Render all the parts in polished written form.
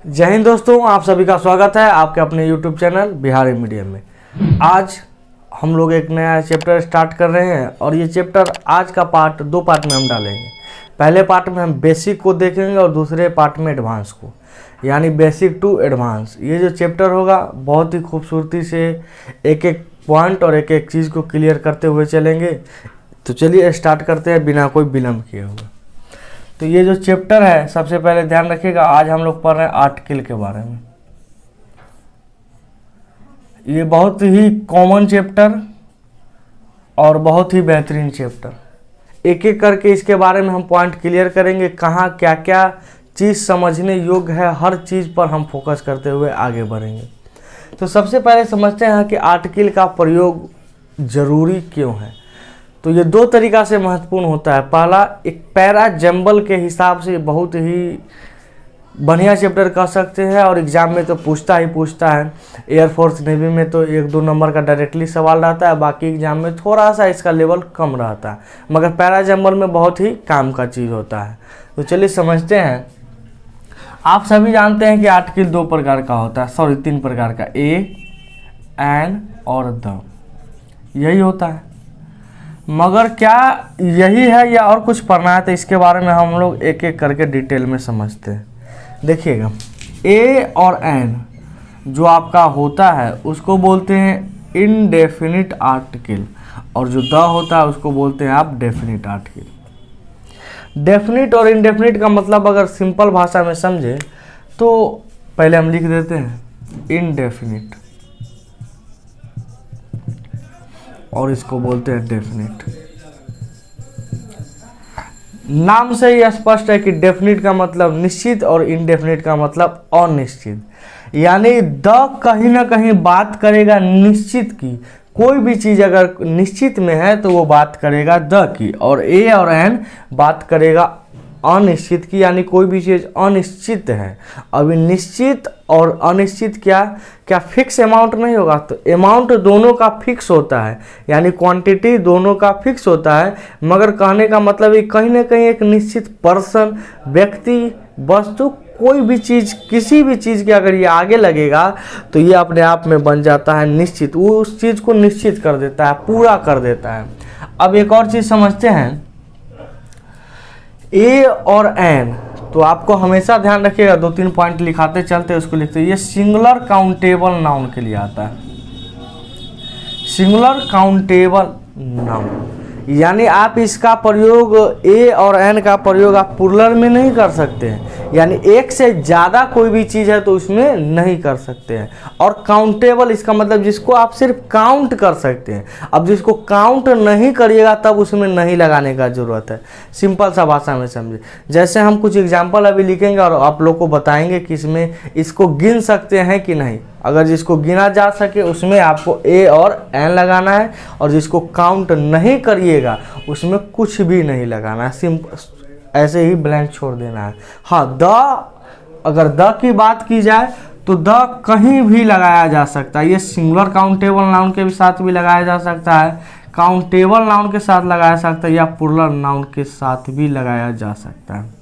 जय हिंद दोस्तों, आप सभी का स्वागत है आपके अपने YouTube चैनल बिहारी मीडियम में। आज हम लोग एक नया चैप्टर स्टार्ट कर रहे हैं और ये चैप्टर आज का दो पार्ट में हम डालेंगे। पहले पार्ट में हम बेसिक को देखेंगे और दूसरे पार्ट में एडवांस को, यानी बेसिक टू एडवांस। ये जो चैप्टर होगा बहुत ही खूबसूरती से एक एक पॉइंट और एक एक चीज़ को क्लियर करते हुए चलेंगे। तो चलिए स्टार्ट करते हैं बिना कोई विलम्ब किए हुए। तो ये जो चैप्टर है, सबसे पहले ध्यान रखिएगा, आज हम लोग पढ़ रहे हैं आर्टिकल के बारे में। ये बहुत ही कॉमन चैप्टर और बहुत ही बेहतरीन चैप्टर। एक एक करके इसके बारे में हम पॉइंट क्लियर करेंगे, कहाँ क्या क्या चीज़ समझने योग्य है, हर चीज़ पर हम फोकस करते हुए आगे बढ़ेंगे। तो सबसे पहले समझते हैं कि आर्टिकल का प्रयोग ज़रूरी क्यों है। तो ये दो तरीक़ा से महत्वपूर्ण होता है। पहला, एक पैरा जंबल के हिसाब से बहुत ही बढ़िया चैप्टर कह सकते हैं और एग्ज़ाम में तो पूछता है। एयरफोर्स नेवी में तो 1-2 नंबर का डायरेक्टली सवाल रहता है, बाकी एग्ज़ाम में थोड़ा सा इसका लेवल कम रहता है, मगर पैरा जंबल में बहुत ही काम का चीज़ होता है। तो चलिए समझते हैं। आप सभी जानते हैं कि आर्टिकल 2 प्रकार का होता है, 3 प्रकार का, ए, एन और द, यही होता है। मगर क्या यही है या और कुछ पढ़ना है, तो इसके बारे में हम लोग एक एक करके डिटेल में समझते हैं। देखिएगा, ए और एन जो आपका होता है उसको बोलते हैं इनडेफिनिट आर्टिकल, और जो द होता है उसको बोलते हैं आप डेफिनिट आर्टिकल। डेफिनिट और इनडेफिनिट का मतलब अगर सिंपल भाषा में समझे तो पहले हम लिख देते हैं इनडेफिनिट और इसको बोलते हैं डेफिनिट। नाम से ही स्पष्ट है कि डेफिनिट का मतलब निश्चित और इनडेफिनिट का मतलब अनिश्चित। यानी द कहीं ना कहीं बात करेगा निश्चित की, कोई भी चीज़ अगर निश्चित में है तो वो बात करेगा द की, और ए और एन बात करेगा अनिश्चित की, यानी कोई भी चीज़ अनिश्चित है। अभी निश्चित और अनिश्चित क्या फिक्स अमाउंट नहीं होगा, तो अमाउंट दोनों का फिक्स होता है, यानी क्वांटिटी दोनों का फिक्स होता है। मगर कहने का मतलब ये कहीं ना कहीं एक निश्चित पर्सन, व्यक्ति, वस्तु, कोई भी चीज़, किसी भी चीज़ के अगर ये आगे लगेगा तो ये अपने आप में बन जाता है निश्चित, वो उस चीज़ को निश्चित कर देता है, पूरा कर देता है। अब एक और चीज़ समझते हैं, ए और एन, तो आपको हमेशा ध्यान रखिएगा, 2-3 पॉइंट लिखाते चलते उसको लिखते। ये सिंगुलर काउंटेबल नाउन के लिए आता है। सिंगुलर काउंटेबल नाउन यानी आप इसका प्रयोग, ए और एन का प्रयोग आप प्लुरल में नहीं कर सकते हैं, यानी एक से ज़्यादा कोई भी चीज़ है तो उसमें नहीं कर सकते हैं। और काउंटेबल इसका मतलब जिसको आप सिर्फ काउंट कर सकते हैं। अब जिसको काउंट नहीं करिएगा तब उसमें नहीं लगाने का ज़रूरत है। सिंपल सा भाषा में समझे, जैसे हम कुछ एग्जाम्पल अभी लिखेंगे और आप लोग को बताएंगे कि इसमें इसको गिन सकते हैं कि नहीं। अगर जिसको गिना जा सके उसमें आपको ए और एन लगाना है, और जिसको काउंट नहीं करिएगा उसमें कुछ भी नहीं लगाना है, सिंपल ऐसे ही ब्लैंक छोड़ देना है। हाँ, अगर द की बात की जाए तो द कहीं भी लगाया जा सकता है। ये सिंगुलर काउंटेबल नाउन के साथ भी लगाया जा सकता है, काउंटेबल नाउन के साथ लगाया जा सकता है, या प्लुरल नाउन के साथ भी लगाया जा सकता है।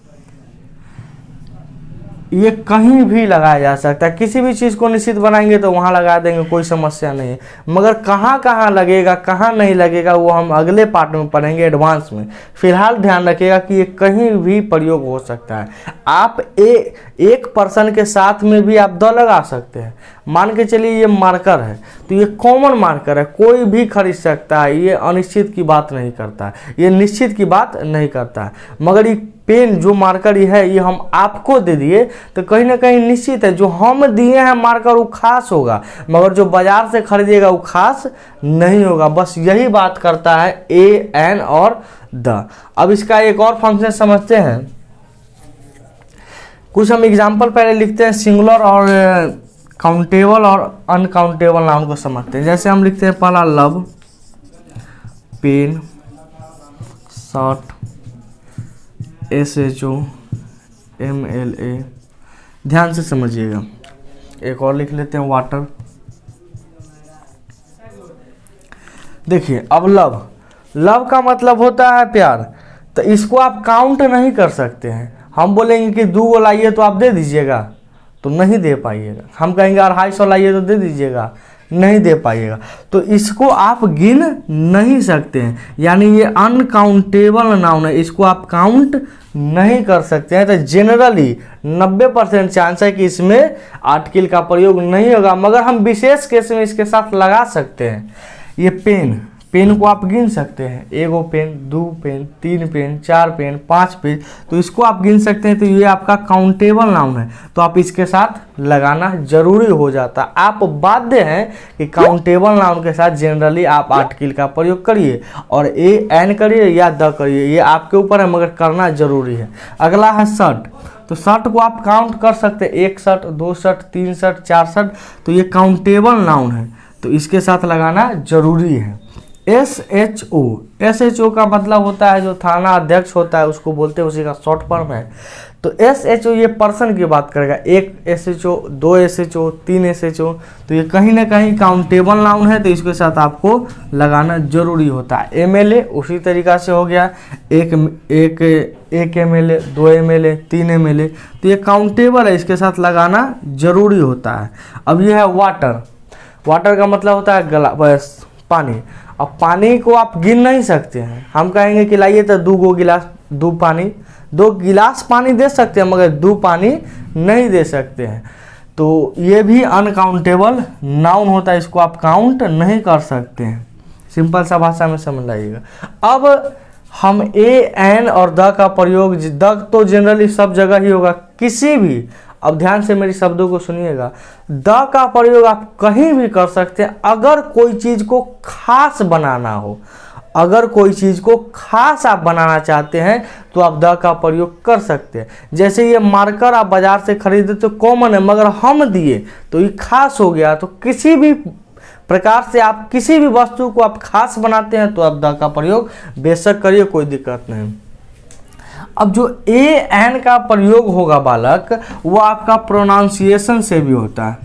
ये कहीं भी लगाया जा सकता है। किसी भी चीज़ को निश्चित बनाएंगे तो वहाँ लगा देंगे, कोई समस्या नहीं है। मगर कहाँ कहाँ लगेगा, कहाँ नहीं लगेगा, वो हम अगले पार्ट में पढ़ेंगे एडवांस में। फिलहाल ध्यान रखिएगा कि ये कहीं भी प्रयोग हो सकता है। आप एक पर्सन के साथ में भी आप द लगा सकते हैं। मान के चलिए ये मार्कर है, तो ये कॉमन मार्कर है, कोई भी खरीद सकता है। ये अनिश्चित की बात नहीं करता है, ये निश्चित की बात नहीं करता है। मगर ये पेन जो मार्कर है ये हम आपको दे दिए तो कहीं ना कहीं निश्चित है, जो हम दिए हैं मार्कर वो खास होगा, मगर जो बाजार से खरीदेगा वो खास नहीं होगा। बस यही बात करता है ए, एन और द। अब इसका एक और फंक्शन समझते हैं। कुछ हम एग्जाम्पल पहले लिखते हैं, सिंगुलर और काउंटेबल और अनकाउंटेबल नाउन को समझते हैं। जैसे हम लिखते हैं पहला love, pen, shirt, SHO, MLA, ध्यान से समझिएगा। एक और लिख लेते हैं वाटर। देखिए, अब लव का मतलब होता है प्यार, तो इसको आप काउंट नहीं कर सकते हैं। हम बोलेंगे कि 2 गो लाइए तो आप दे दीजिएगा, तो नहीं दे पाइएगा। हम कहेंगे 250 लाइए तो दे दीजिएगा, नहीं दे पाइएगा। तो इसको आप गिन नहीं सकते हैं, यानी ये अनकाउंटेबल नाउन है, इसको आप काउंट नहीं कर सकते हैं। तो जनरली 90% चांस है कि इसमें आर्टिकल का प्रयोग नहीं होगा, मगर हम विशेष केस में इसके साथ लगा सकते हैं। ये पेन, पेन को आप गिन सकते हैं, 1 pen, 2 pen, 3 pen, 4 pen, 5 pen, तो इसको आप गिन सकते हैं। तो ये आपका काउंटेबल नाउन है, तो आप इसके साथ लगाना जरूरी हो जाता। आप बाध्य हैं कि काउंटेबल नाउन के साथ जनरली आप आर्टिकल का प्रयोग करिए, और ए एन करिए या द करिए, ये आपके ऊपर है, मगर करना जरूरी है। अगला है शर्ट, तो शर्ट को आप काउंट कर सकते हैं, 1 शर्ट, 2 शर्ट, 3 शर्ट, 4 शर्ट, तो ये काउंटेबल नाउन है, तो इसके साथ लगाना जरूरी है। SHO, SHO का मतलब होता है जो थाना अध्यक्ष होता है उसको बोलते हैं, उसी का शॉर्ट फॉर्म है। तो SHO ये पर्सन की बात करेगा, 1 SHO, 2 SHO, 3 SHO, तो ये कहीं ना कहीं काउंटेबल नाउन है, तो इसके साथ आपको लगाना जरूरी होता है। MLA उसी तरीका से हो गया, 1 MLA, 2 MLA, 3 MLA, तो ये काउंटेबल है, इसके साथ लगाना जरूरी होता है। अब ये है वाटर, वाटर का मतलब होता है पानी। अब पानी को आप गिन नहीं सकते हैं, हम कहेंगे कि लाइए तो 2 गिलास, 2 गिलास पानी दे सकते हैं, मगर 2 पानी नहीं दे सकते हैं, तो ये भी अनकाउंटेबल नाउन होता है, इसको आप काउंट नहीं कर सकते हैं। सिंपल सा भाषा में समझ लाइएगा। अब हम एन और द का प्रयोग, द तो जनरली सब जगह ही होगा, किसी भी, अब ध्यान से मेरी शब्दों को सुनिएगा, द का प्रयोग आप कहीं भी कर सकते हैं। अगर कोई चीज को खास बनाना हो, अगर कोई चीज को खास आप बनाना चाहते हैं तो आप द का प्रयोग कर सकते हैं। जैसे ये मार्कर आप बाजार से खरीदे तो कॉमन है, मगर हम दिए तो ये खास हो गया। तो किसी भी प्रकार से आप किसी भी वस्तु को आप खास बनाते हैं तो आप द का प्रयोग बेशक करिए, कोई दिक्कत नहीं। अब जो एन का प्रयोग होगा बालक, वो आपका प्रोनाउंसिएशन से भी होता है,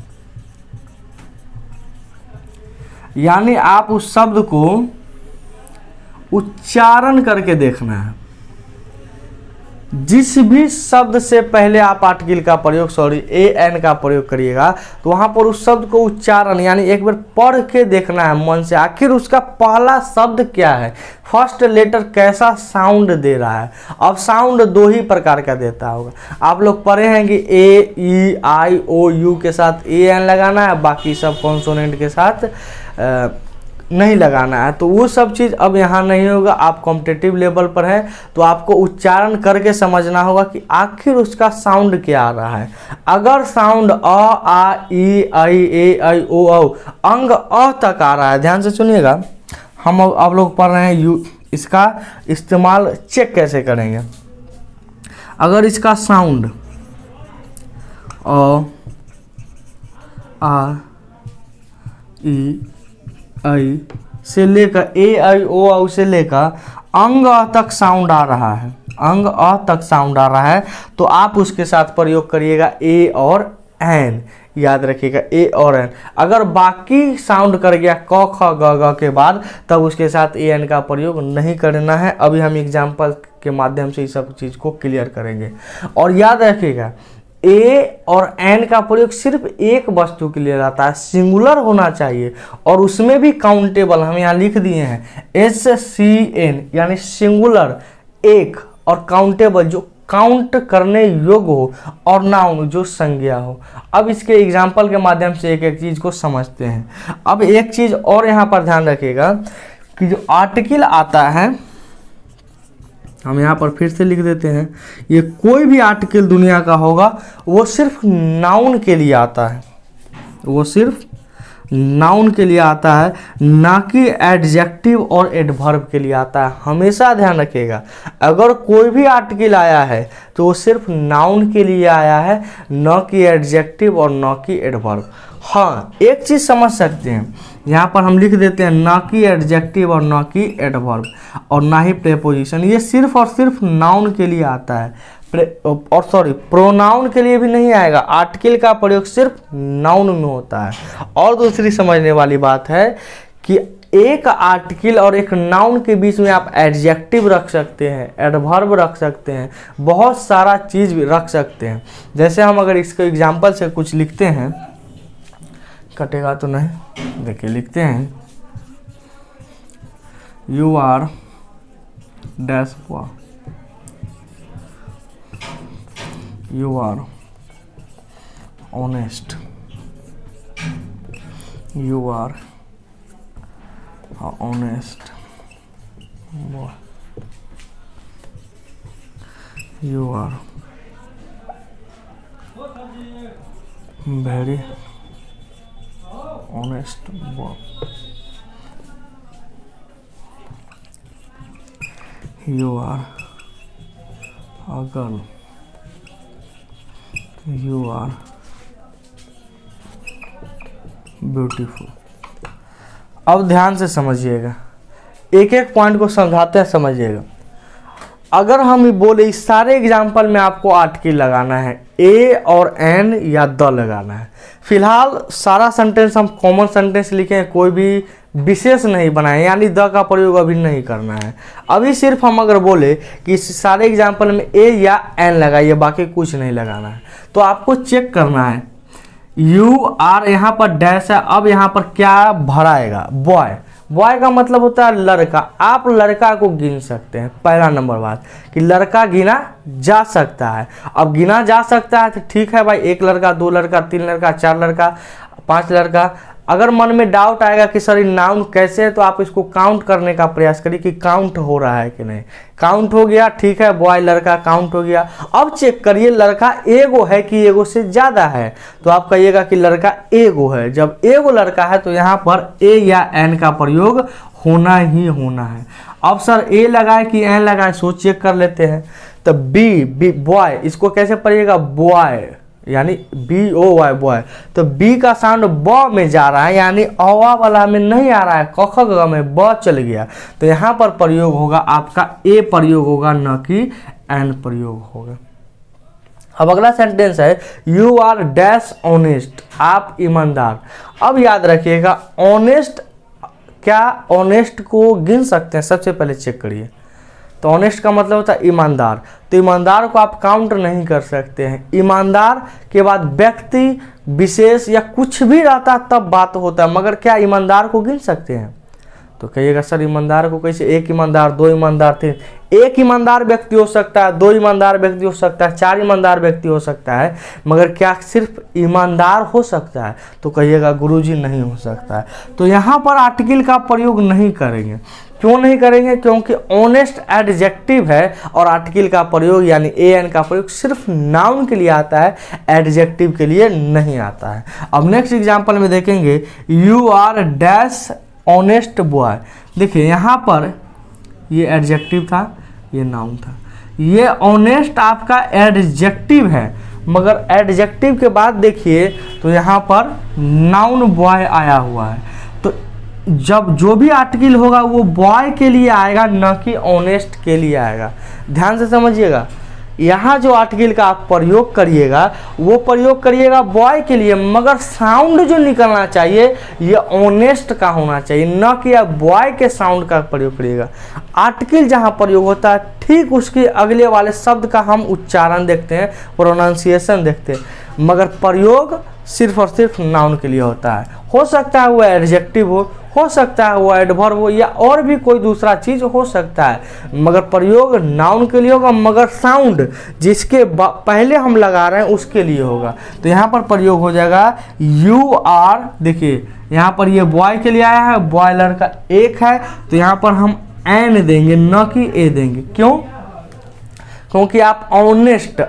यानी आप उस शब्द को उच्चारण करके देखना है। जिस भी शब्द से पहले आप आर्टिकल का प्रयोग एन का प्रयोग करिएगा, तो वहां पर उस शब्द को उच्चारण, यानी एक बार पढ़ के देखना है मन से, आखिर उसका पहला शब्द क्या है, फर्स्ट लेटर कैसा साउंड दे रहा है। अब साउंड 2 ही प्रकार का देता होगा, आप लोग पढ़े हैं कि ए, ई, आई, ओ, यू के साथ एन लगाना है, बाकी सब कॉन्सोनेंट के साथ नहीं लगाना है। तो वो सब चीज़ अब यहाँ नहीं होगा। आप कॉम्पिटिटिव लेवल पर हैं तो आपको उच्चारण करके समझना होगा कि आखिर उसका साउंड क्या आ रहा है। अगर साउंड अ, आ, ई, आई, ए, आई, ओ, औ, अंग अ तक आ रहा है, ध्यान से सुनिएगा, हम आप लोग पढ़ रहे हैं यू, इसका इस्तेमाल चेक कैसे करेंगे। अगर इसका साउंड अ, आ, ई, आई से लेकर ए, आई, ओ, औ से लेकर अंग अ तक साउंड आ रहा है, अंग अ तक साउंड आ रहा है, तो आप उसके साथ प्रयोग करिएगा ए और एन। याद रखिएगा ए और एन। अगर बाकी साउंड कर गया क, ख, ग, घ के बाद, तब उसके साथ ए एन का प्रयोग नहीं करना है। अभी हम एग्जाम्पल के माध्यम से इस सब चीज़ को क्लियर करेंगे। और याद रखिएगा ए और एन का प्रयोग सिर्फ एक वस्तु के लिए रहता है, सिंगुलर होना चाहिए, और उसमें भी काउंटेबल हम यहाँ लिख दिए हैं SCN, यानी सिंगुलर एक, और काउंटेबल जो काउंट करने योग्य हो, और नाउन जो संज्ञा हो। अब इसके एग्जाम्पल के माध्यम से एक एक चीज को समझते हैं। अब एक चीज और यहाँ पर ध्यान रखिएगा कि जो आर्टिकल आता है, हम यहाँ पर फिर से लिख देते हैं, ये कोई भी आर्टिकल दुनिया का होगा वो सिर्फ नाउन के लिए आता है, वो सिर्फ नाउन के लिए आता है, ना कि एडजेक्टिव और एडवर्ब के लिए आता है। हमेशा ध्यान रखिएगा, अगर कोई भी आर्टिकल आया है तो वो सिर्फ नाउन के लिए आया है, न कि एडजेक्टिव और न कि एडवर्ब। हाँ, एक चीज़ समझ सकते हैं, यहाँ पर हम लिख देते हैं ना कि एडजेक्टिव और ना कि एडवर्ब, और ना ही प्रेपोजिशन। ये सिर्फ और सिर्फ नाउन के लिए आता है, प्रोनाउन के लिए भी नहीं आएगा। आर्टिकल का प्रयोग सिर्फ नाउन में होता है। और दूसरी समझने वाली बात है कि एक आर्टिकल और एक नाउन के बीच में आप एडजेक्टिव रख सकते हैं, एडवर्ब रख सकते हैं, बहुत सारा चीज़ भी रख सकते हैं। जैसे हम अगर इसको एग्जाम्पल से कुछ लिखते हैं, कटेगा तो नहीं, देखिए लिखते हैं you are dash boy, you are honest, you are honest boy, you are very honest boy, you are a girl, you are beautiful। अब ध्यान से समझिएगा, एक एक पॉइंट को समझाते हैं, समझिएगा। अगर हम ये बोले इस सारे एग्जाम्पल में आपको आर्टिकल लगाना है, ए और एन या द लगाना है। फिलहाल सारा सेंटेंस हम कॉमन सेंटेंस लिखे हैं, कोई भी विशेष नहीं बनाए, यानी द का प्रयोग अभी नहीं करना है। अभी सिर्फ हम अगर बोले कि इस सारे एग्जाम्पल में ए या एन लगाइए, बाकी कुछ नहीं लगाना है। तो आपको चेक करना है, यू आर यहाँ पर डैश है, अब यहाँ पर क्या भराएगा, बॉय। बॉय का मतलब होता है लड़का। आप लड़का को गिन सकते हैं, पहला नंबर बात कि लड़का गिना जा सकता है। अब गिना जा सकता है तो ठीक है भाई, एक लड़का, दो लड़का, तीन लड़का, चार लड़का, पांच लड़का। अगर मन में डाउट आएगा कि सर ये नाउन कैसे है, तो आप इसको काउंट करने का प्रयास करिए कि काउंट हो रहा है कि नहीं। काउंट हो गया, ठीक है, बॉय लड़का काउंट हो गया। अब चेक करिए लड़का एगो है कि एगो से ज़्यादा है, तो आप कहिएगा कि लड़का एगो है। जब एगो लड़का है तो यहाँ पर ए या एन का प्रयोग होना ही होना है। अब सर ए लगाए कि एन लगाए, सो चेक कर लेते हैं। तो बी बॉय, इसको कैसे पढ़िएगा, बॉय, यानी बी ओ वाई बॉय। तो बी का साउंड ब में जा रहा है, यानी अवा वाला में नहीं आ रहा है, क ख ग में ब चल गया। तो यहाँ पर प्रयोग होगा आपका ए प्रयोग होगा, न कि एन प्रयोग होगा। अब अगला सेंटेंस है यू आर डैश ऑनेस्ट, आप ईमानदार। अब याद रखिएगा ऑनेस्ट, क्या ऑनेस्ट को गिन सकते हैं, सबसे पहले चेक करिए। तो ऑनेस्ट का मतलब होता है ईमानदार। तो ईमानदार को आप काउंट नहीं कर सकते हैं। ईमानदार के बाद व्यक्ति विशेष या कुछ भी रहता तब बात होता है, मगर क्या ईमानदार को गिन सकते हैं? तो कहिएगा सर ईमानदार को कैसे, एक ईमानदार, दो ईमानदार थे। एक ईमानदार व्यक्ति हो सकता है, दो ईमानदार व्यक्ति हो सकता है, चार ईमानदार व्यक्ति हो सकता है, मगर क्या सिर्फ ईमानदार हो सकता है? तो कहिएगा गुरुजी नहीं हो सकता है। तो यहाँ पर आर्टिकल का प्रयोग नहीं करेंगे। क्यों नहीं करेंगे? क्योंकि ऑनेस्ट एडजेक्टिव है और आर्टिकल का प्रयोग यानी ए एन का प्रयोग सिर्फ नाउन के लिए आता है, एडजेक्टिव के लिए नहीं आता है। अब नेक्स्ट एग्जांपल में देखेंगे you are dash honest boy. देखिए यहाँ पर ये एडजेक्टिव था, ये नाउन था। ये ऑनेस्ट आपका एडजेक्टिव है, मगर एडजेक्टिव के बाद देखिए तो यहाँ पर नाउन बॉय आया हुआ है। तो जब जो भी आर्टिकल होगा वो बॉय के लिए आएगा, न कि ऑनेस्ट के लिए आएगा। ध्यान से समझिएगा, यहाँ जो आर्टिकल का आप प्रयोग करिएगा वो प्रयोग करिएगा बॉय के लिए, मगर साउंड जो निकलना चाहिए ये ऑनेस्ट का होना चाहिए, न कि आप बॉय के साउंड का प्रयोग करिएगा। आर्टिकल जहाँ प्रयोग होता है ठीक उसके अगले वाले शब्द का हम उच्चारण देखते हैं, प्रोनाउंसिएशन देखते हैं, मगर प्रयोग सिर्फ और सिर्फ नाउन के लिए होता है। हो सकता है वो एडजेक्टिव हो सकता है वो एडवर्ब हो, या और भी कोई दूसरा चीज हो सकता है, मगर प्रयोग नाउन के लिए होगा, मगर साउंड जिसके पहले हम लगा रहे हैं उसके लिए होगा। तो यहाँ पर प्रयोग हो जाएगा यू आर। देखिए यहाँ पर ये बॉय के लिए आया है, बॉय लड़का एक है, तो यहाँ पर हम एन देंगे, न कि ए देंगे। क्यों? क्योंकि आप ऑनेस्ट,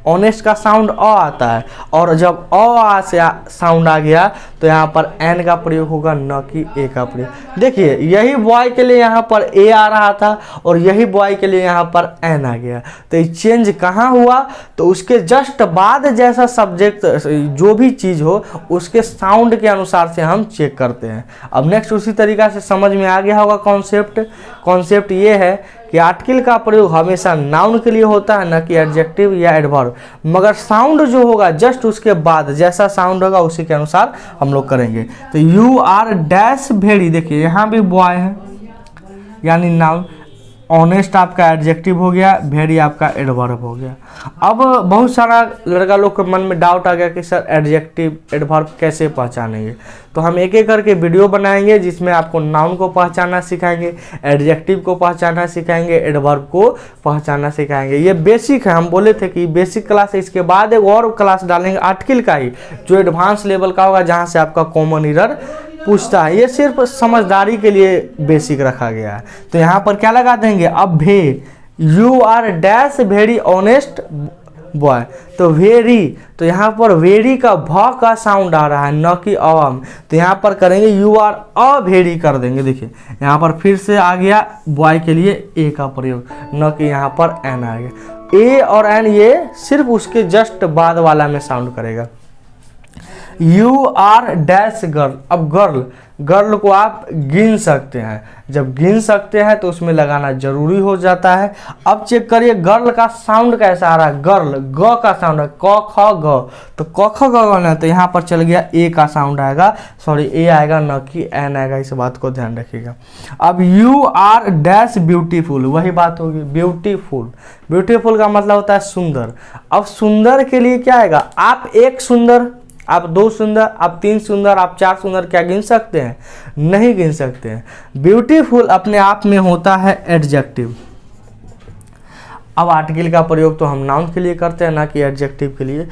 ऑनेस्ट का साउंड अ आता है, और जब अ से साउंड आ गया तो यहाँ पर एन का प्रयोग होगा, न कि ए का प्रयोग। देखिए यही बॉय के लिए यहाँ पर ए आ रहा था और यही बॉय के लिए यहाँ पर एन आ गया। तो ये चेंज कहाँ हुआ? तो उसके जस्ट बाद जैसा सब्जेक्ट जो भी चीज़ हो उसके साउंड के अनुसार से हम चेक करते हैं। अब नेक्स्ट उसी तरीका से समझ में आ गया होगा कॉन्सेप्ट ये है कि आर्टिकल का प्रयोग हमेशा नाउन के लिए होता है, न कि एडजेक्टिव या एडवर्ब। मगर साउंड जो होगा जस्ट उसके बाद जैसा साउंड होगा उसी के अनुसार हम लोग करेंगे। तो यू आर डैश वेरी, देखिए यहाँ भी बॉय है यानी नाउन, ऑनेस्ट आपका एडजेक्टिव हो गया, वेरी आपका एडवर्ब हो गया। अब बहुत सारा लड़का लोग के मन में डाउट आ गया कि सर एडजेक्टिव एडवर्ब कैसे पहचानेंगे। तो हम एक एक करके वीडियो बनाएंगे जिसमें आपको नाउन को पहचानना सिखाएंगे, एडजेक्टिव को पहचानना सिखाएंगे, एडवर्ब को पहचानना सिखाएंगे। ये बेसिक है, हम बोले थे कि बेसिक क्लास है, इसके बाद एक और क्लास डालेंगे आर्टिकल का ही जो एडवांस लेवल का होगा, जहाँ से आपका कॉमन एरर पूछता है। ये सिर्फ समझदारी के लिए बेसिक रखा गया है। तो यहाँ पर क्या लगा देंगे, अब भे, you are dash very honest boy, तो वेरी, तो यहाँ पर वेरी का भ का साउंड आ रहा है न कि अम, तो यहाँ पर करेंगे यू आर अ वेरी कर देंगे। देखिए यहाँ पर फिर से आ गया बॉय के लिए ए का प्रयोग, न कि यहाँ पर एन आ गया। ए और एन ये सिर्फ उसके जस्ट बाद वाला में साउंड करेगा। यू आर डैश गर्ल, अब गर्ल, गर्ल को आप गिन सकते हैं, जब गिन सकते हैं तो उसमें लगाना जरूरी हो जाता है। अब चेक करिए गर्ल का साउंड कैसा आ रहा है, गर्ल ग का साउंड है, क ख ग, तो क ख ग ना, तो यहाँ पर चल गया ए का साउंड आएगा, सॉरी ए आएगा न कि एन आएगा, इस बात को ध्यान रखिएगा। अब यू आर डैश ब्यूटीफुल, वही बात होगी ब्यूटीफुल, ब्यूटीफुल का मतलब होता है सुंदर। अब सुंदर के लिए क्या आएगा, आप एक सुंदर, आप दो सुंदर, आप तीन सुंदर, आप चार सुंदर क्या गिन सकते हैं, नहीं गिन सकते हैं। ब्यूटीफुल अपने आप में होता है एडजेक्टिव। अब आर्टिकल का प्रयोग तो हम नाउन के लिए करते हैं ना कि एडजेक्टिव के लिए,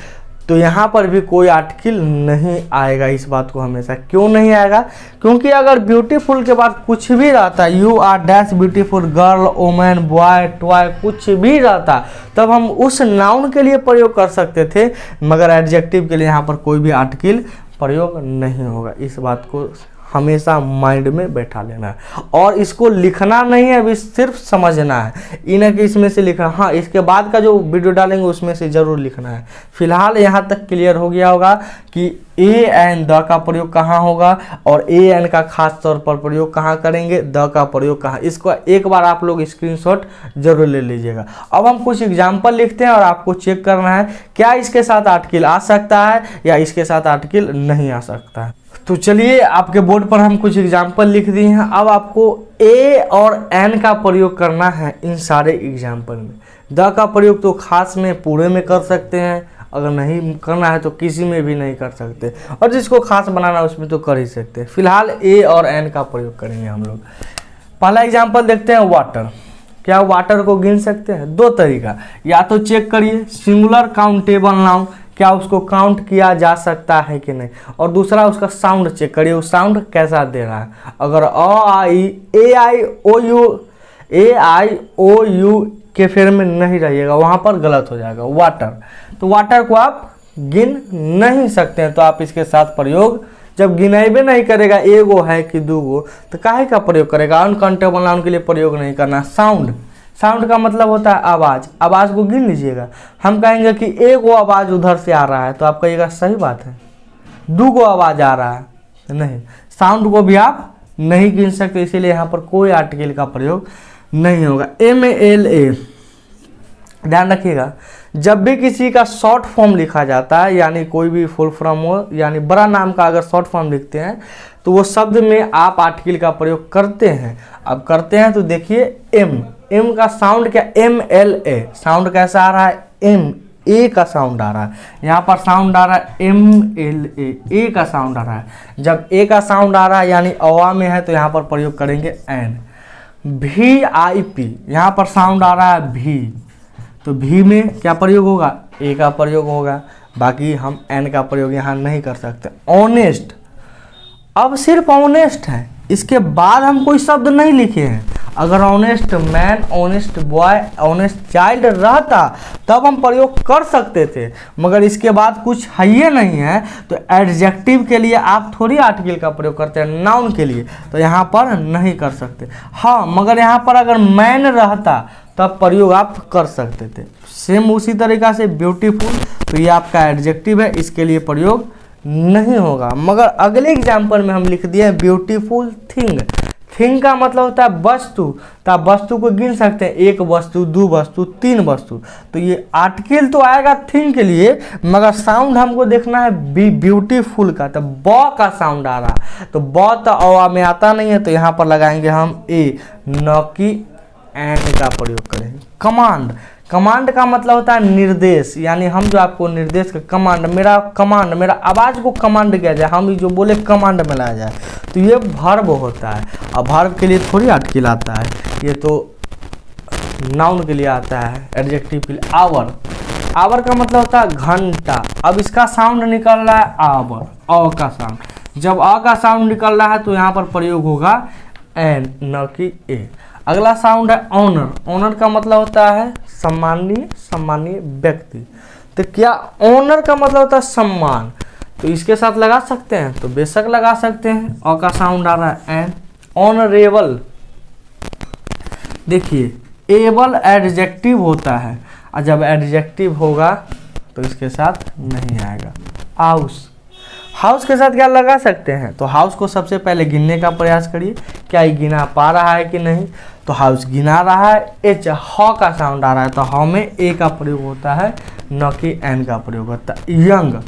तो यहाँ पर भी कोई आर्टिकल नहीं आएगा। इस बात को हमेशा क्यों नहीं आएगा, क्योंकि अगर ब्यूटीफुल के बाद कुछ भी रहता, you are dash beautiful girl, women, boy, toy, कुछ भी रहता, तब हम उस नाउन के लिए प्रयोग कर सकते थे, मगर एडजेक्टिव के लिए यहाँ पर कोई भी आर्टिकल प्रयोग नहीं होगा। इस बात को हमेशा माइंड में बैठा लेना है, और इसको लिखना नहीं है, अभी सिर्फ समझना है। इन्हें कि इसमें से लिखा, हाँ इसके बाद का जो वीडियो डालेंगे उसमें से जरूर लिखना है। फिलहाल यहाँ तक क्लियर हो गया होगा कि ए एन द का प्रयोग कहाँ होगा और ए एन का खास तौर पर प्रयोग कहाँ करेंगे, द का प्रयोग कहाँ, इसको एक बार आप लोग स्क्रीनशॉट जरूर ले लीजिएगा। अब हम कुछ एग्जाम्पल लिखते हैं और आपको चेक करना है क्या इसके साथ आर्टिकल आ सकता है या इसके साथ आर्टिकल नहीं आ सकता है। तो चलिए आपके बोर्ड पर हम कुछ एग्जाम्पल लिख दिए हैं। अब आपको ए और एन का प्रयोग करना है इन सारे एग्जाम्पल में। द का प्रयोग तो खास में पूरे में कर सकते हैं, अगर नहीं करना है तो किसी में भी नहीं कर सकते, और जिसको खास बनाना है उसमें तो कर ही सकते हैं। फिलहाल ए और एन का प्रयोग करेंगे हम लोग। पहला एग्जाम्पल देखते हैं, वाटर। क्या वाटर को गिन सकते हैं? दो तरीका, या तो चेक करिए सिंगुलर काउंटेबल नाउन, क्या उसको काउंट किया जा सकता है कि नहीं, और दूसरा उसका साउंड चेक करिए, वो साउंड कैसा दे रहा है। अगर ए आई ओ यू के फेर में नहीं रहिएगा, वहां पर गलत हो जाएगा वाटर। तो वाटर को आप गिन नहीं सकते हैं, तो आप इसके साथ प्रयोग जब गिनेबे नहीं करेगा, एगो है कि दूगो, तो काहे का प्रयोग करेगा। अनकाउंटेबल नाउन के लिए प्रयोग नहीं करना। साउंड, साउंड का मतलब होता है आवाज़, आवाज़ को गिन लीजिएगा। हम कहेंगे कि एगो आवाज़ उधर से आ रहा है, तो आप कहिएगा सही बात है, दूगो आवाज़ आ रहा है, नहीं। साउंड को भी आप नहीं गिन सकते, इसीलिए यहाँ पर कोई आर्टिकल का प्रयोग नहीं होगा। MALA, ध्यान रखिएगा, जब भी किसी का शॉर्ट फॉर्म लिखा जाता है, यानी कोई भी फुल फॉर्म हो, यानी बड़ा नाम का अगर शॉर्ट फॉर्म लिखते हैं तो वो शब्द में आप आर्टिकल का प्रयोग करते हैं। अब करते हैं तो देखिए एम का साउंड क्या, MLA, साउंड कैसा आ रहा है, ए का साउंड आ रहा है, यहाँ पर साउंड आ रहा है MLA, ए का साउंड आ रहा है। जब ए का साउंड आ रहा है यानी अवा में है, तो यहाँ पर प्रयोग करेंगे एन। VIP, यहाँ पर साउंड आ रहा है भी, तो भी में क्या प्रयोग होगा, ए का प्रयोग होगा, बाकी हम एन का प्रयोग यहाँ नहीं कर सकते। ऑनेस्ट, अब सिर्फ ऑनेस्ट है, इसके बाद हम कोई शब्द नहीं लिखे हैं। अगर honest man, honest boy, honest child रहता तब हम प्रयोग कर सकते थे, मगर इसके बाद कुछ है ही नहीं है, तो एडजेक्टिव के लिए आप थोड़ी आर्टिकल का प्रयोग करते हैं, नाउन के लिए, तो यहाँ पर नहीं कर सकते। हाँ, मगर यहाँ पर अगर मैन रहता तब प्रयोग आप कर सकते थे। सेम उसी तरीक़ा से ब्यूटीफुल, तो ये आपका एडजेक्टिव है, इसके लिए प्रयोग नहीं होगा। मगर अगले एग्जाम्पल में हम लिख दिए ब्यूटीफुल थिंग। थिंग का मतलब होता है वस्तु, तो आप वस्तु को गिन सकते हैं, एक वस्तु, दो वस्तु, तीन वस्तु। तो ये आर्टिकल तो आएगा थिंग के लिए, मगर साउंड हमको देखना है ब्यूटीफुल का। तो ब का साउंड आ रहा, तो ब तो अ में आता नहीं है, तो यहाँ पर लगाएंगे हम ए, न कि एंड का प्रयोग करेंगे। कमांड, कमांड का मतलब होता है निर्देश, यानी हम जो आपको निर्देश का कमांड, मेरा आवाज़ को कमांड किया जाए, हम जो बोले कमांड में लाया जाए, तो ये वर्ब होता है। अब वर्ब के लिए थोड़ी आर्टिकल आता है, ये तो नाउन के लिए आता है, एडजेक्टिव के लिए। आवर, आवर का मतलब होता है घंटा। अब इसका साउंड निकल रहा है आवर, अ का साउंड। जब अ का साउंड निकल रहा है तो यहाँ पर प्रयोग होगा एन, न कि ए। अगला साउंड है ऑनर। ऑनर का मतलब होता है सम्मानीय व्यक्ति। तो क्या ऑनर का मतलब होता है सम्मान, तो इसके साथ लगा सकते हैं, तो बेशक लगा सकते हैं। अ का साउंड आ रहा है एन। ऑनरेबल, देखिए एबल एडजेक्टिव होता है, और जब एडजेक्टिव होगा तो इसके साथ नहीं आएगा। हाउस, हाउस के साथ क्या लगा सकते हैं, तो हाउस को सबसे पहले गिनने का प्रयास करिए, क्या ये गिना पा रहा है कि नहीं, तो हाउस गिना रहा है। एच, ह का साउंड आ रहा है, तो ह में ए का प्रयोग होता है, न कि एन का प्रयोग होता है। यंग,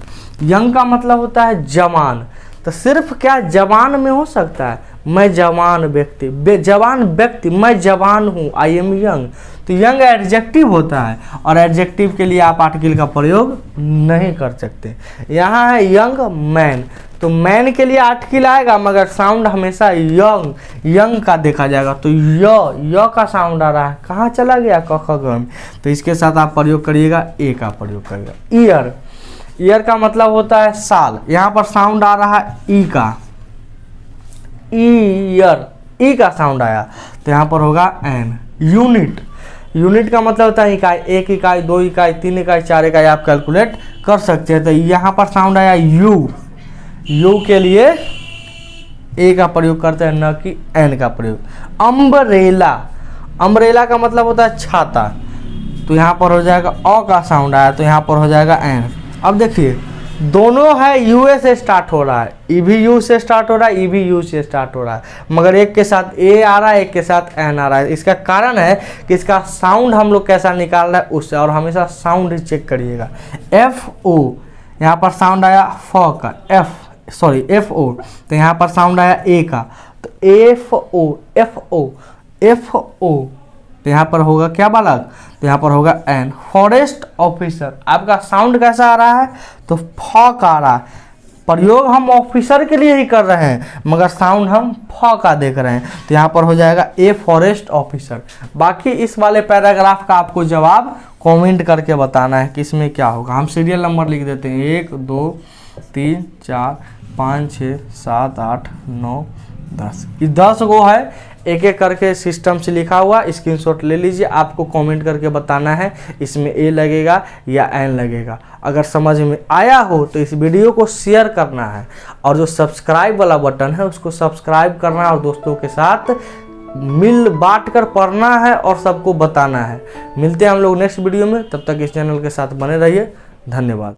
यंग का मतलब होता है जवान। तो सिर्फ क्या जवान में हो सकता है, मैं जवान व्यक्ति, जवान व्यक्ति, मैं जवान हूँ, आई एम यंग। तो यंग एडजेक्टिव होता है, और एडजेक्टिव के लिए आप आर्टिकल का प्रयोग नहीं कर सकते। यहाँ है यंग मैन, तो मैन के लिए आर्टिकल आएगा, मगर साउंड हमेशा यंग, यंग का देखा जाएगा। तो य का साउंड आ रहा है, कहाँ चला गया, क ख ग में, तो इसके साथ आप प्रयोग करिएगा, ए का प्रयोग करिएगा। ईयर, ईयर का मतलब होता है साल। यहाँ पर साउंड आ रहा है ई का, ईयर, ई का साउंड आया, तो यहाँ पर होगा एन। यूनिट, यूनिट का मतलब होता है इकाई, एक इकाई, दो इकाई, तीन इकाई, चार इकाई, आप कैलकुलेट कर सकते हैं। तो यहाँ पर साउंड आया यू, यू के लिए ए का प्रयोग करते हैं, न कि एन का प्रयोग। अम्ब्रेला, अम्ब्रेला का मतलब होता है छाता, तो यहाँ पर हो जाएगा अ का साउंड आया, तो यहाँ पर हो जाएगा एन। अब देखिए दोनों है यूए से स्टार्ट हो रहा है, ई भी यू से स्टार्ट हो रहा है, ई भी यू से स्टार्ट हो रहा है, मगर एक के साथ ए आ रहा है, एक के साथ एन आ रहा है। इसका कारण है कि इसका साउंड हम लोग कैसा निकाल रहा है उससे, और हमेशा साउंड ही चेक करिएगा। एफ ओ, यहाँ पर साउंड आया फ का, एफ ओ, तो यहाँ पर साउंड आया ए का, तो F O, F O, F O, तो यहाँ पर होगा क्या बालक, तो यहाँ पर होगा एन। फॉरेस्ट ऑफिसर, आपका साउंड कैसा आ रहा है, तो फ का आ रहा है, प्रयोग हम ऑफिसर के लिए ही कर रहे हैं, मगर साउंड हम फ का देख रहे हैं, तो यहाँ पर हो जाएगा ए, फॉरेस्ट ऑफिसर। बाकी इस वाले पैराग्राफ का आपको जवाब कमेंट करके बताना है कि इसमें क्या होगा। हम सीरियल नंबर लिख देते हैं, 1 2 3 4 5 6 7 8 9 10, ये 10 गो है, एक एक करके सिस्टम से लिखा हुआ, स्क्रीनशॉट ले लीजिए। आपको कमेंट करके बताना है इसमें ए लगेगा या एन लगेगा। अगर समझ में आया हो तो इस वीडियो को शेयर करना है, और जो सब्सक्राइब वाला बटन है उसको सब्सक्राइब करना है, और दोस्तों के साथ मिल बांट कर पढ़ना है और सबको बताना है। मिलते हैं हम लोग नेक्स्ट वीडियो में, तब तक इस चैनल के साथ बने रहिए। धन्यवाद।